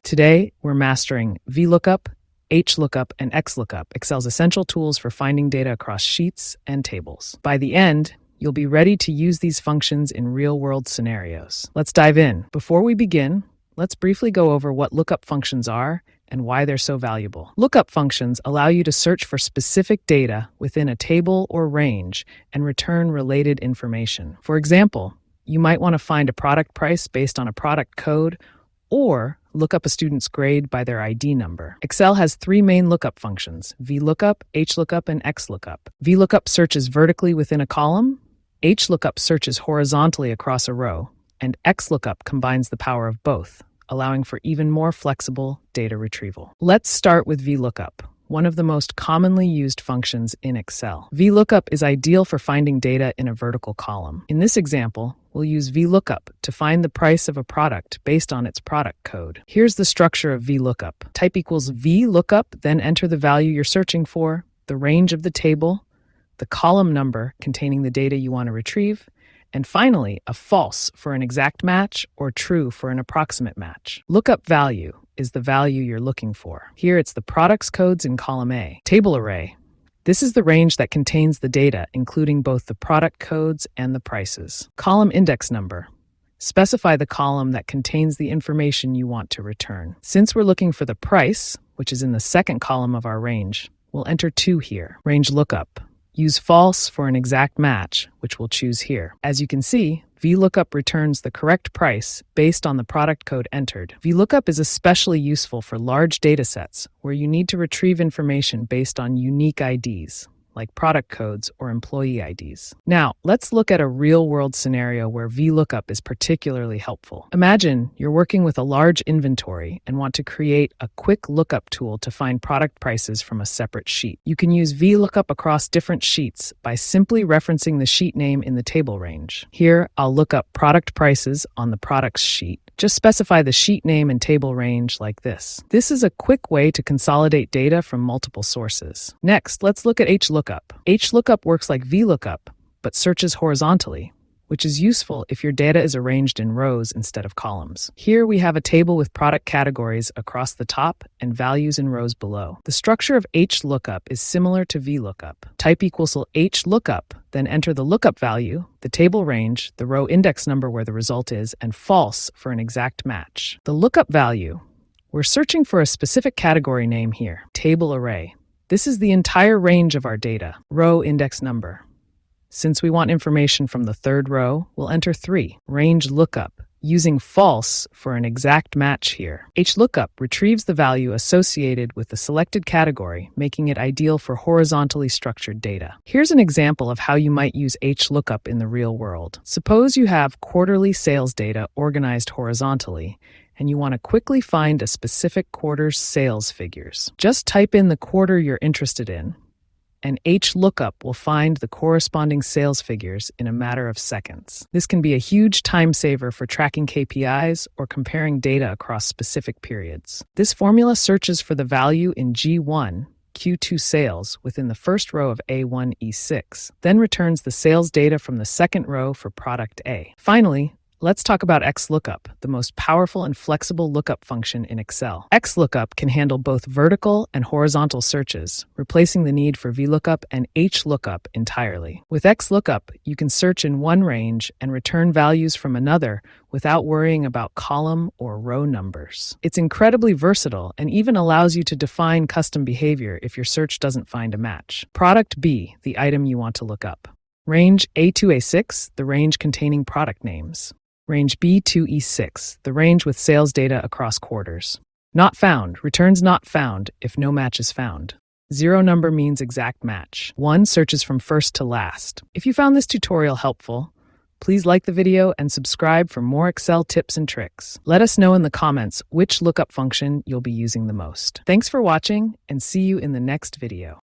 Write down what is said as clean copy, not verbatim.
Today, we're mastering VLOOKUP, HLOOKUP, and XLOOKUP, Excel's essential tools for finding data across sheets and tables. By the end, you'll be ready to use these functions in real-world scenarios. Let's dive in. Before we begin, let's briefly go over what lookup functions are and why they're so valuable. Lookup functions allow you to search for specific data within a table or range and return related information. For example, you might want to find a product price based on a product code or look up a student's grade by their ID number. Excel has three main lookup functions: VLOOKUP, HLOOKUP, and XLOOKUP. VLOOKUP searches vertically within a column, HLOOKUP searches horizontally across a row, and XLOOKUP combines the power of both, allowing for even more flexible data retrieval. Let's start with VLOOKUP, one of the most commonly used functions in Excel. VLOOKUP is ideal for finding data in a vertical column. In this example, we'll use VLOOKUP to find the price of a product based on its product code. Here's the structure of VLOOKUP. Type equals VLOOKUP, then enter the value you're searching for, the range of the table, the column number containing the data you want to retrieve, and finally, a false for an exact match or true for an approximate match. Lookup value is the value you're looking for. Here it's the products codes in column A. Table array. This is the range that contains the data, including both the product codes and the prices. Column index number. Specify the column that contains the information you want to return. Since we're looking for the price, which is in the second column of our range, we'll enter 2 here. Range lookup. Use false for an exact match, which we'll choose here. As you can see, VLOOKUP returns the correct price based on the product code entered. VLOOKUP is especially useful for large datasets where you need to retrieve information based on unique IDs, like product codes or employee IDs. Now, let's look at a real-world scenario where VLOOKUP is particularly helpful. Imagine you're working with a large inventory and want to create a quick lookup tool to find product prices from a separate sheet. You can use VLOOKUP across different sheets by simply referencing the sheet name in the table range. Here, I'll look up product prices on the products sheet. Just specify the sheet name and table range like this. This is a quick way to consolidate data from multiple sources. Next, let's look at HLOOKUP. HLOOKUP works like VLOOKUP, but searches horizontally, which is useful if your data is arranged in rows instead of columns. Here we have a table with product categories across the top and values in rows below. The structure of HLOOKUP is similar to VLOOKUP. Type equals HLOOKUP, then enter the lookup value, the table range, the row index number where the result is, and false for an exact match. The lookup value. We're searching for a specific category name here, table array. This is the entire range of our data, row index number. Since we want information from the third row, we'll enter 3, range lookup, using false for an exact match here. HLOOKUP retrieves the value associated with the selected category, making it ideal for horizontally structured data. Here's an example of how you might use HLOOKUP in the real world. Suppose you have quarterly sales data organized horizontally, and you want to quickly find a specific quarter's sales figures. Just type in the quarter you're interested in, and HLOOKUP will find the corresponding sales figures in a matter of seconds. This can be a huge time saver for tracking KPIs or comparing data across specific periods. This formula searches for the value in G1, Q2 sales within the first row of A1, E6, then returns the sales data from the second row for product A. Finally, let's talk about XLOOKUP, the most powerful and flexible lookup function in Excel. XLOOKUP can handle both vertical and horizontal searches, replacing the need for VLOOKUP and HLOOKUP entirely. With XLOOKUP, you can search in one range and return values from another without worrying about column or row numbers. It's incredibly versatile and even allows you to define custom behavior if your search doesn't find a match. Product B, the item you want to look up. Range A2-A6, the range containing product names. Range B2-E6, the range with sales data across quarters. Not found, returns not found if no match is found. 0 number means exact match. 1 searches from first to last. If you found this tutorial helpful, please like the video and subscribe for more Excel tips and tricks. Let us know in the comments which lookup function you'll be using the most. Thanks for watching, and see you in the next video.